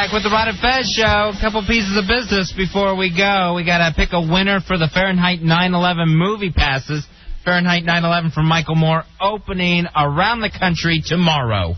Back with the Ron and Fez show. A couple pieces of business before we go. We got to pick a winner for the Fahrenheit 9/11 movie passes. Fahrenheit 9/11 from Michael Moore opening around the country tomorrow.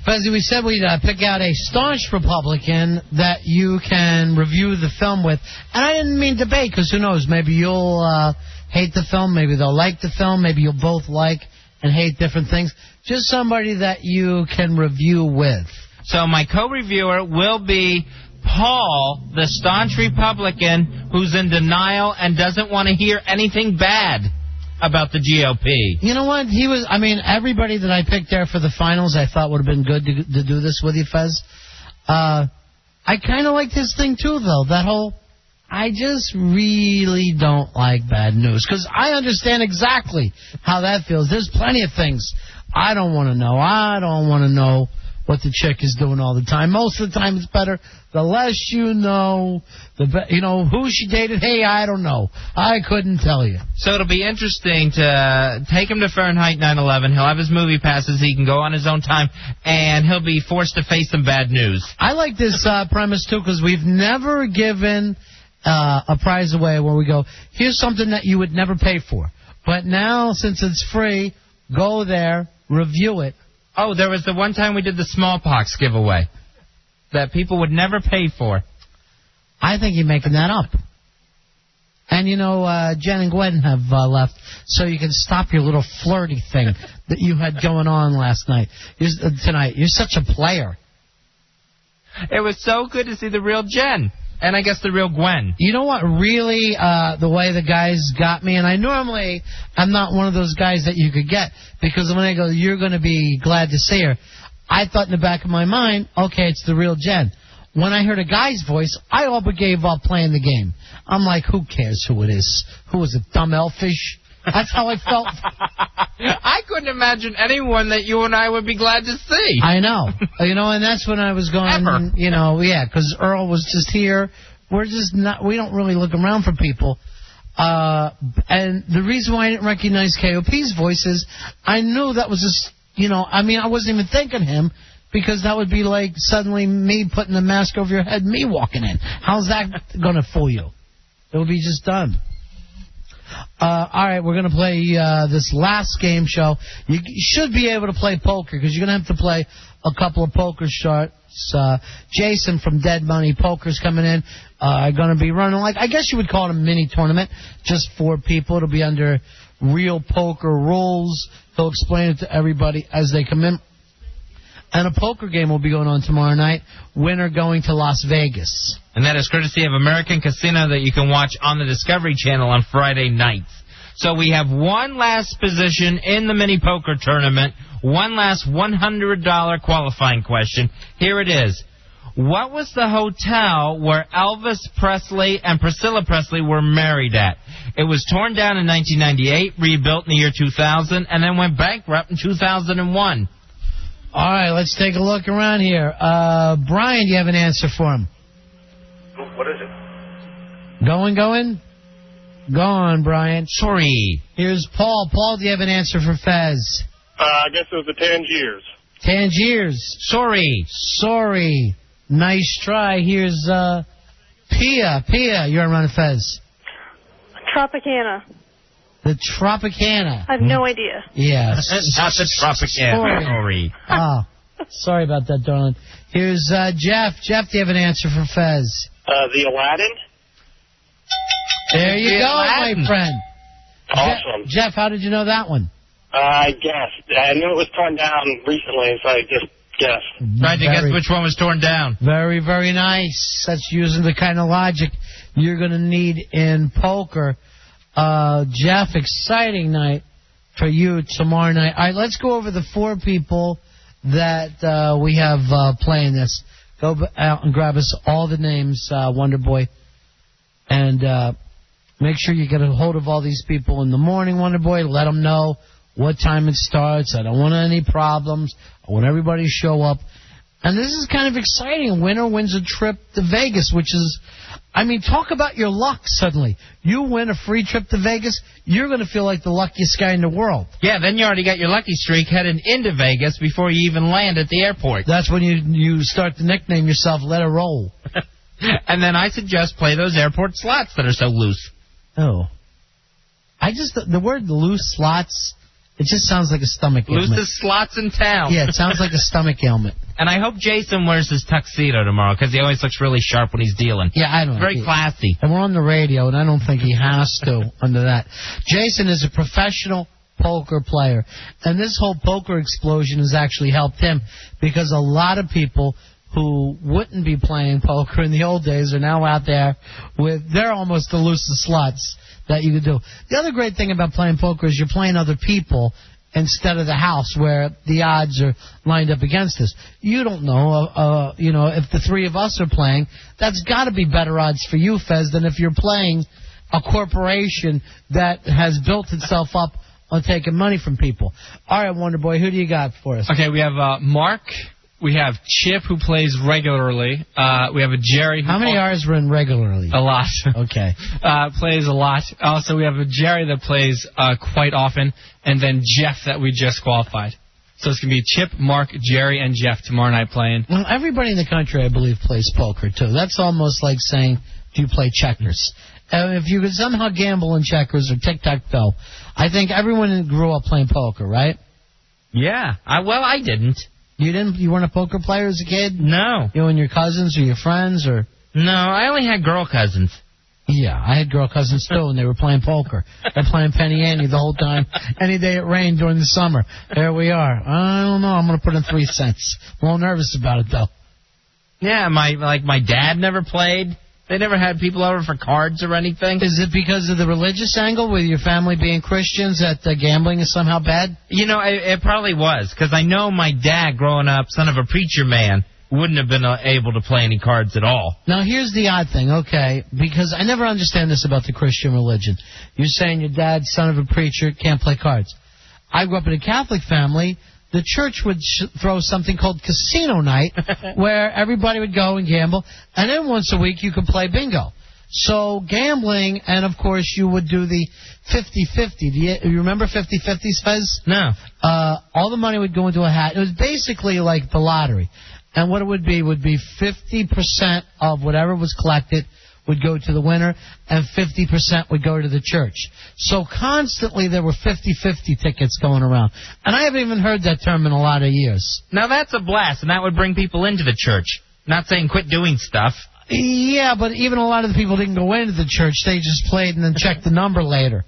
Fezzy, we said we'd pick out a staunch Republican that you can review the film with. And I didn't mean debate, because who knows, maybe you'll hate the film, maybe they'll like the film, maybe you'll both like and hate different things. Just somebody that you can review with. So my co-reviewer will be Paul, the staunch Republican who's in denial and doesn't want to hear anything bad about the GOP. You know what? Everybody that I picked there for the finals I thought would have been good to do this with you, Fez. I kind of liked his thing, too, though. I just really don't like bad news. Because I understand exactly how that feels. There's plenty of things I don't want to know. I don't want to know what the chick is doing all the time. Most of the time it's better. The less you know, who she dated. Hey, I don't know. I couldn't tell you. So it'll be interesting to take him to Fahrenheit 9/11. He'll have his movie passes. He can go on his own time, and he'll be forced to face some bad news. I like this premise, too, because we've never given a prize away where we go, here's something that you would never pay for. But now, since it's free, go there, review it. Oh, there was the one time we did the smallpox giveaway that people would never pay for. I think you're making that up. And, Jen and Gwen have left, so you can stop your little flirty thing that you had going on last night. Tonight. You're such a player. It was so good to see the real Jen. And I guess the real Gwen. You know what really, the way the guys got me, and I'm not one of those guys that you could get, because when I go, you're going to be glad to see her, I thought in the back of my mind, okay, it's the real Jen. When I heard a guy's voice, I all but gave up playing the game. I'm like, who cares who it is? Who is it, dumb elfish? That's how I felt. I couldn't imagine anyone that you and I would be glad to see. I know. And that's when I was going, because Earl was just here. We don't really look around for people. And the reason why I didn't recognize KOP's voice is I knew that was just, I wasn't even thinking him, because that would be like suddenly me putting the mask over your head, me walking in. How's that going to fool you? It'll be just done. All right, we're going to play this last game show. You should be able to play poker, because you're going to have to play a couple of poker shots. Jason from Dead Money Poker's coming in. Going to be running, I guess you would call it a mini tournament, just 4 people. It'll be under real poker rules. He'll explain it to everybody as they come in. And a poker game will be going on tomorrow night. Winner going to Las Vegas. And that is courtesy of American Casino that you can watch on the Discovery Channel on Friday nights. So we have one last position in the mini poker tournament. One last $100 qualifying question. Here it is. What was the hotel where Elvis Presley and Priscilla Presley were married at? It was torn down in 1998, rebuilt in the year 2000, and then went bankrupt in 2001. All right, let's take a look around here. Brian, do you have an answer for him? What is it? Going? Go on, Brian. Sorry. Here's Paul. Paul, do you have an answer for Fez? I guess it was the Tangiers. Tangiers. Sorry. Nice try. Here's Pia. Pia, you're on Ron and Fez. Tropicana. The Tropicana. I have no idea. Yes. Not the Tropicana. Sorry. Oh, sorry about that, darling. Here's Jeff. Jeff, do you have an answer for Fez? The Aladdin. There you go, Aladdin. my friend. Awesome. Jeff, how did you know that one? I guessed. I knew it was torn down recently, so I just guessed. Tried to guess which one was torn down. Very, very nice. That's using the kind of logic you're going to need in poker. Jeff, exciting night for you tomorrow night. All right, let's go over the 4 people that we have playing this. Go out and grab us all the names, Wonder Boy. And make sure you get a hold of all these people in the morning, Wonder Boy. Let them know what time it starts. I don't want any problems. I want everybody to show up. And this is kind of exciting. Winner wins a trip to Vegas, which is, I mean, talk about your luck suddenly. You win a free trip to Vegas, you're going to feel like the luckiest guy in the world. Yeah, then you already got your lucky streak headed into Vegas before you even land at the airport. That's when you start to nickname yourself Let It Roll. And then I suggest play those airport slots that are so loose. Oh. The word loose slots, it just sounds like a stomach ailment. Loosest slots in town. Yeah, it sounds like a stomach ailment. And I hope Jason wears his tuxedo tomorrow, because he always looks really sharp when he's dealing. Yeah, I don't know. Very classy. And we're on the radio, and I don't think he has to under that. Jason is a professional poker player. And this whole poker explosion has actually helped him, because a lot of people who wouldn't be playing poker in the old days are now out there they're almost the loosest slots that you could do. The other great thing about playing poker is you're playing other people instead of the house where the odds are lined up against us. You don't know, if the three of us are playing, that's got to be better odds for you, Fez, than if you're playing a corporation that has built itself up on taking money from people. All right, Wonder Boy, who do you got for us? Okay, we have Mark. We have Chip, who plays regularly. We have a Jerry. How many R's were in regularly? A lot. Okay. Plays a lot. Also, we have a Jerry that plays quite often, and then Jeff that we just qualified. So it's going to be Chip, Mark, Jerry, and Jeff tomorrow night playing. Well, everybody in the country, I believe, plays poker, too. That's almost like saying, do you play checkers? If you could somehow gamble in checkers or tic-tac-toe, I think everyone grew up playing poker, right? Yeah. I didn't. You didn't? You weren't a poker player as a kid? No. You and your cousins or your friends or? No, I only had girl cousins. Yeah, I had girl cousins too, and they were playing poker. They're playing Penny Ante the whole time. Any day it rained during the summer. There we are. I don't know. I'm going to put in 3 cents. I'm a little nervous about it though. Yeah, my dad never played. They never had people over for cards or anything. Is it because of the religious angle with your family being Christians that gambling is somehow bad? You know, it probably was, because I know my dad, growing up, son of a preacher man, wouldn't have been able to play any cards at all. Now, here's the odd thing, okay, because I never understand this about the Christian religion. You're saying your dad's son of a preacher can't play cards. I grew up in a Catholic family. The church would throw something called casino night where everybody would go and gamble, and then once a week you could play bingo. So gambling, and of course you would do the 50-50. Do you remember 50-50s, Fez? No. All the money would go into a hat. It was basically like the lottery. And what it would be 50% of whatever was collected would go to the winner, and 50% would go to the church. So constantly there were 50-50 tickets going around. And I haven't even heard that term in a lot of years. Now that's a blast, and that would bring people into the church. Not saying quit doing stuff. Yeah, but even a lot of the people didn't go into the church. They just played and then checked the number later.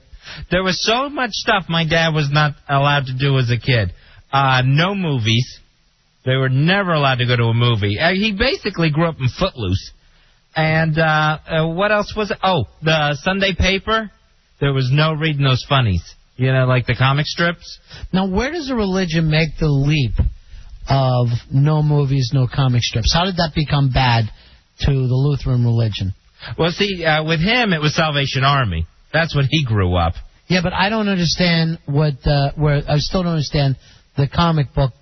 There was so much stuff my dad was not allowed to do as a kid. No movies. They were never allowed to go to a movie. He basically grew up in Footloose. And what else was it? Oh, the Sunday paper. There was no reading those funnies. You know, like the comic strips. Now, where does a religion make the leap of no movies, no comic strips? How did that become bad to the Lutheran religion? Well, see, with him, it was Salvation Army. That's when he grew up. Yeah, but I don't understand I still don't understand the comic book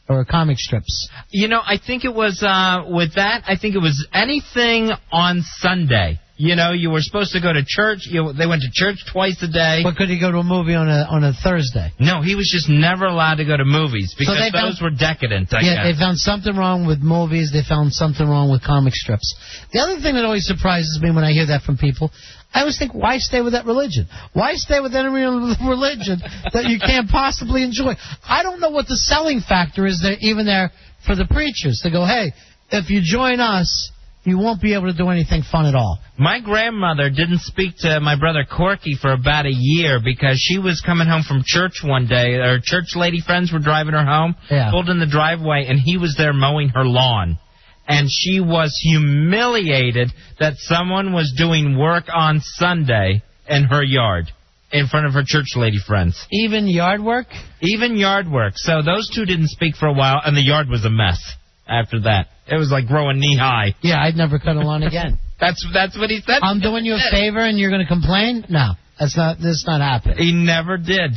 or comic strips. You know, I think it was, with that, I think it was anything on Sunday. You know, you were supposed to go to church. They went to church twice a day. But could he go to a movie on a Thursday? No, he was just never allowed to go to movies because those were decadent, I guess. They found something wrong with movies. They found something wrong with comic strips. The other thing that always surprises me when I hear that from people, I always think, why stay with that religion? Why stay with any religion that you can't possibly enjoy? I don't know what the selling factor is there, even there for the preachers. They go, hey, if you join us, you won't be able to do anything fun at all. My grandmother didn't speak to my brother Corky for about a year because she was coming home from church one day. Her church lady friends were driving her home, pulled in the driveway, and he was there mowing her lawn. And she was humiliated that someone was doing work on Sunday in her yard in front of her church lady friends. Even yard work? Even yard work. So those two didn't speak for a while, and the yard was a mess after that. It was like growing knee-high. Yeah, I'd never cut a lawn again. That's what he said. I'm doing you a favor and you're going to complain? No, that's not happening. He never did.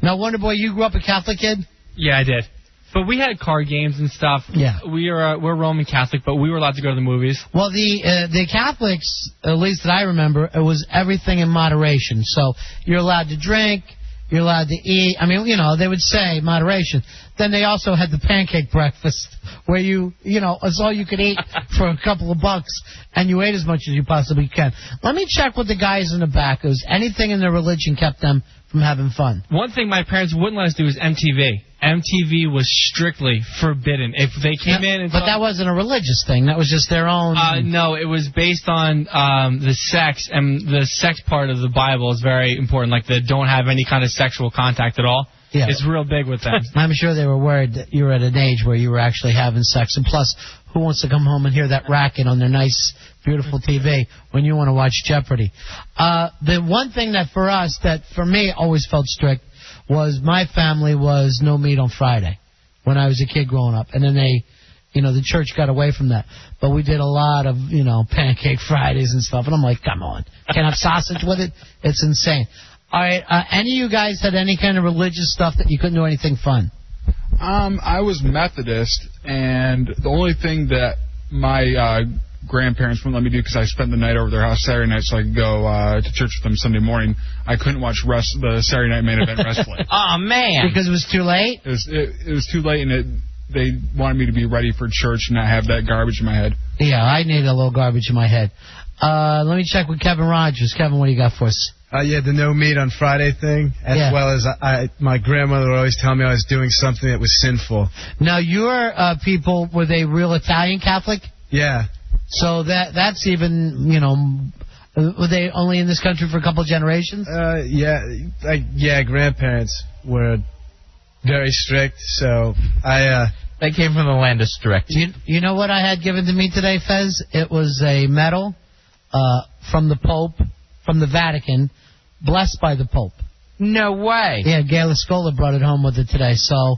Now, Wonder Boy, you grew up a Catholic kid? Yeah, I did. But we had card games and stuff. Yeah. We're Roman Catholic, but we were allowed to go to the movies. Well, the Catholics, at least that I remember, it was everything in moderation. So you're allowed to drink, you're allowed to eat. I mean, they would say moderation. Then they also had the pancake breakfast where it's all you could eat for a couple of bucks, and you ate as much as you possibly can. Let me check with the guys in the back. Is anything in their religion kept them from having fun? One thing my parents wouldn't let us do was MTV. MTV was strictly forbidden. If they came in and... But that wasn't a religious thing. That was just their own... No, it was based on the sex, and the sex part of the Bible is very important. Like, they don't have any kind of sexual contact at all. Yeah. It's real big with them. I'm sure they were worried that you were at an age where you were actually having sex. And plus, who wants to come home and hear that racket on their nice, beautiful TV when you want to watch Jeopardy? The one thing that for me, always felt strict was my family was no meat on Friday when I was a kid growing up. And then the church got away from that. But we did a lot of, pancake Fridays and stuff. And I'm like, come on. Can't have sausage with it? It's insane. All right, any of you guys had any kind of religious stuff that you couldn't do anything fun? I was Methodist, and the only thing that my grandparents wouldn't let me do, because I spent the night over their house Saturday night so I could go to church with them Sunday morning, I couldn't watch the Saturday night main event wrestling. Oh, man. Because it was too late? It was too late, and they wanted me to be ready for church and not have that garbage in my head. Yeah, I need a little garbage in my head. Let me check with Kevin Rogers. Kevin, what do you got for us? Yeah, the no meat on Friday thing, as well as my grandmother would always tell me I was doing something that was sinful. Now, your people, were they real Italian Catholic? Yeah. So that's even, were they only in this country for a couple of generations? Yeah, grandparents were very strict, so They came from the land of strict. You know what I had given to me today, Fez? It was a medal from the Pope, from the Vatican, blessed by the Pope. No way. Yeah, Gail Scola brought it home with her today, so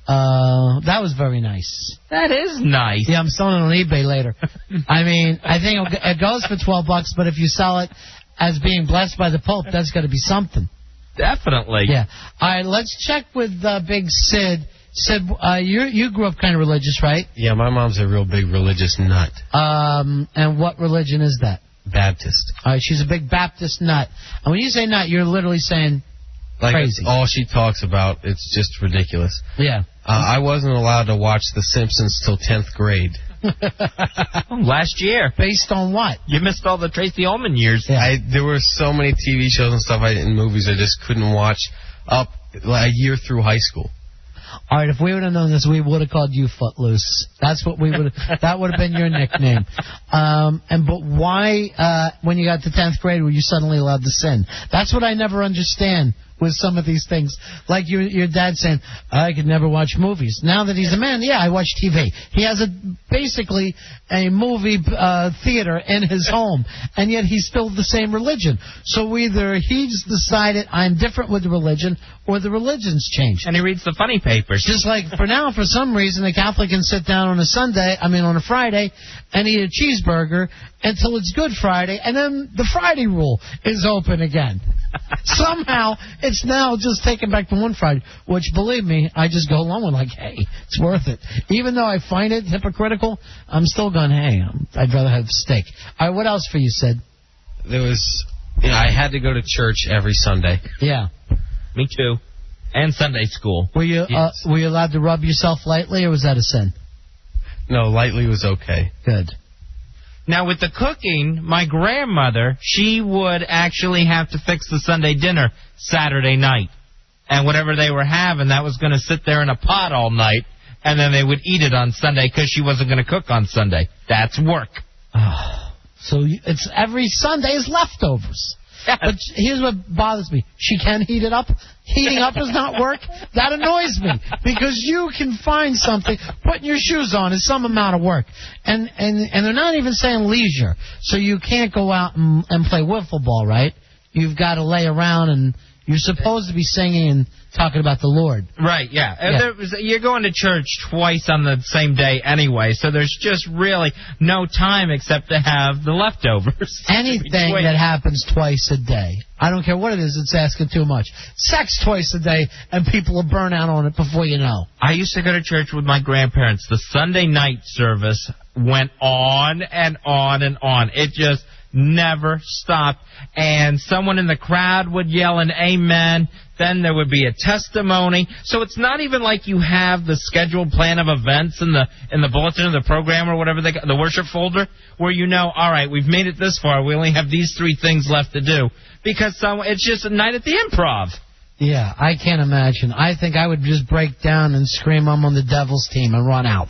that was very nice. That is nice. Yeah, I'm selling it on eBay later. I mean, I think it goes for $12, but if you sell it as being blessed by the Pope, that's got to be something. Definitely. Yeah. All right, let's check with Big Sid. Sid, you grew up kind of religious, right? Yeah, my mom's a real big religious nut. And what religion is that? Baptist. All right, she's a big Baptist nut. And when you say nut, you're literally saying crazy. All she talks about. It's just ridiculous. Yeah. I wasn't allowed to watch The Simpsons till 10th grade. Last year. Based on what? You missed all the Tracy Ullman years. Yeah. There were so many TV shows and stuff and movies I just couldn't watch up a year through high school. All right, if we would have known this, we would have called you Footloose. That's what we would. That would have been your nickname. But why, when you got to 10th grade, were you suddenly allowed to sin? That's what I never understand with some of these things. Like your dad saying, I could never watch movies. Now that he's a man, yeah, I watch TV. He has basically a movie theater in his home, and yet he's still the same religion. So either he's decided I'm different with the religion, or the religion's changed. And he reads the funny papers. Just like for now, for some reason, a Catholic can sit down on a Friday, and eat a cheeseburger until it's Good Friday, and then the Friday rule is open again. Somehow, it's now just taken back to one Friday, which, believe me, I just go along with, like, hey, it's worth it. Even though I find it hypocritical, I'm still going, hey, I'd rather have steak. All right, what else for you, Sid? There was, I had to go to church every Sunday. Yeah. Me too. And Sunday school. Were you allowed to rub yourself lightly, or was that a sin? No, lightly was okay. Good. Now, with the cooking, my grandmother, she would actually have to fix the Sunday dinner Saturday night. And whatever they were having, that was going to sit there in a pot all night, and then they would eat it on Sunday because she wasn't going to cook on Sunday. That's work. Oh, so it's every Sunday is leftovers. But here's what bothers me. She can heat it up. Heating up does not work. That annoys me because you can find something. Putting your shoes on is some amount of work. And they're not even saying leisure. So you can't go out and play wiffle ball, right? You've got to lay around and, You're supposed to be singing and talking about the Lord. Right, yeah. You're going to church twice on the same day anyway, so there's just really no time except to have the leftovers. Anything that happens twice a day, I don't care what it is, it's asking too much. Sex twice a day, and people will burn out on it before you know. I used to go to church with my grandparents. The Sunday night service went on and on and on. It just never stopped. And someone in the crowd would yell an amen. Then there would be a testimony. So it's not even like you have the scheduled plan of events in the bulletin of the program or whatever the worship folder, where you know, all right, we've made it this far. We only have these 3 things left to do. Because it's just a night at the Improv. Yeah, I can't imagine. I think I would just break down and scream, I'm on the devil's team, and run out.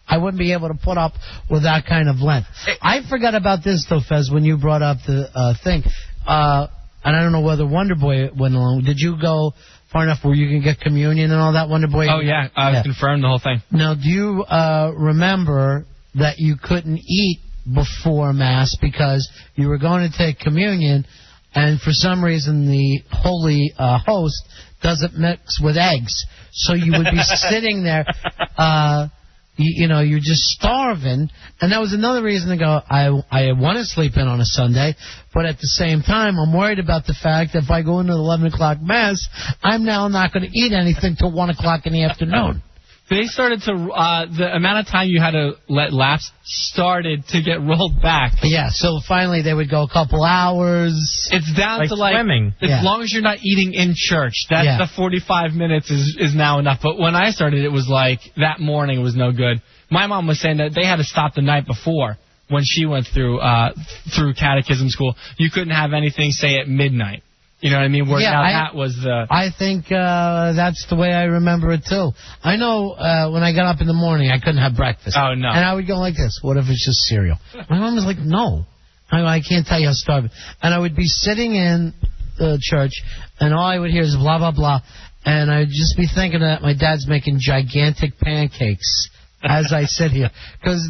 I wouldn't be able to put up with that kind of length. I forgot about this, though, Fez, when you brought up the thing. And I don't know whether Wonder Boy went along. Did you go far enough where you can get communion and all that, Wonder Boy? Oh, yeah. I confirmed the whole thing. Now, do you remember that you couldn't eat before Mass because you were going to take communion, and for some reason the holy host doesn't mix with eggs? So you would be sitting there... you're just starving, and that was another reason to go, I want to sleep in on a Sunday, but at the same time, I'm worried about the fact that if I go into the 11 o'clock Mass, I'm now not going to eat anything till 1 o'clock in the afternoon. They started to, the amount of time you had to let lapse started to get rolled back. Yeah, so finally they would go a couple hours. It's down like to like swimming. As long as you're not eating in church, the 45 minutes is now enough. But when I started, it was like that morning was no good. My mom was saying that they had to stop the night before when she went through catechism school. You couldn't have anything, say, at midnight. You know what I mean? That was the... I think that's the way I remember it, too. I know when I got up in the morning, I couldn't have breakfast. Oh, no. And I would go like this. What if it's just cereal? My mom was like, no. I can't tell you how starving. And I would be sitting in the church, and all I would hear is blah, blah, blah. And I would just be thinking that my dad's making gigantic pancakes as I sit here. Because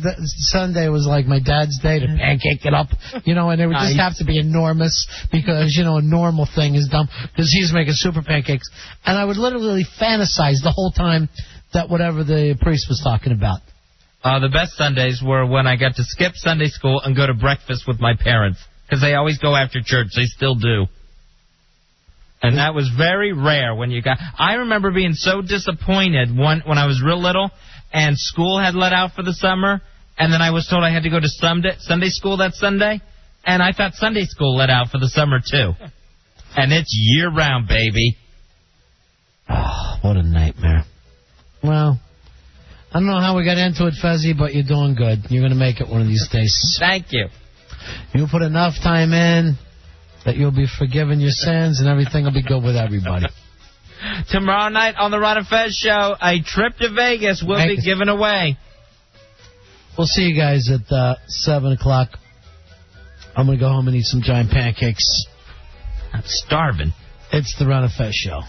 Sunday was like my dad's day to pancake it up, and they would just have to be enormous because, a normal thing is dumb because he's making super pancakes. And I would literally fantasize the whole time that whatever the priest was talking about. The best Sundays were when I got to skip Sunday school and go to breakfast with my parents because they always go after church. They still do. And that was very rare when you got... I remember being so disappointed when I was real little and school had let out for the summer, and then I was told I had to go to Sunday school that Sunday, and I thought Sunday school let out for the summer, too. And it's year-round, baby. Oh, what a nightmare. Well, I don't know how we got into it, Fezzy, but you're doing good. You're going to make it one of these days. Thank you. You'll put enough time in that you'll be forgiven your sins, and everything will be good with everybody. Tomorrow night on the Ron and Fez show, a trip to Vegas will be given away. We'll see you guys at 7 o'clock. I'm going to go home and eat some giant pancakes. I'm starving. It's the Ron and Fez show.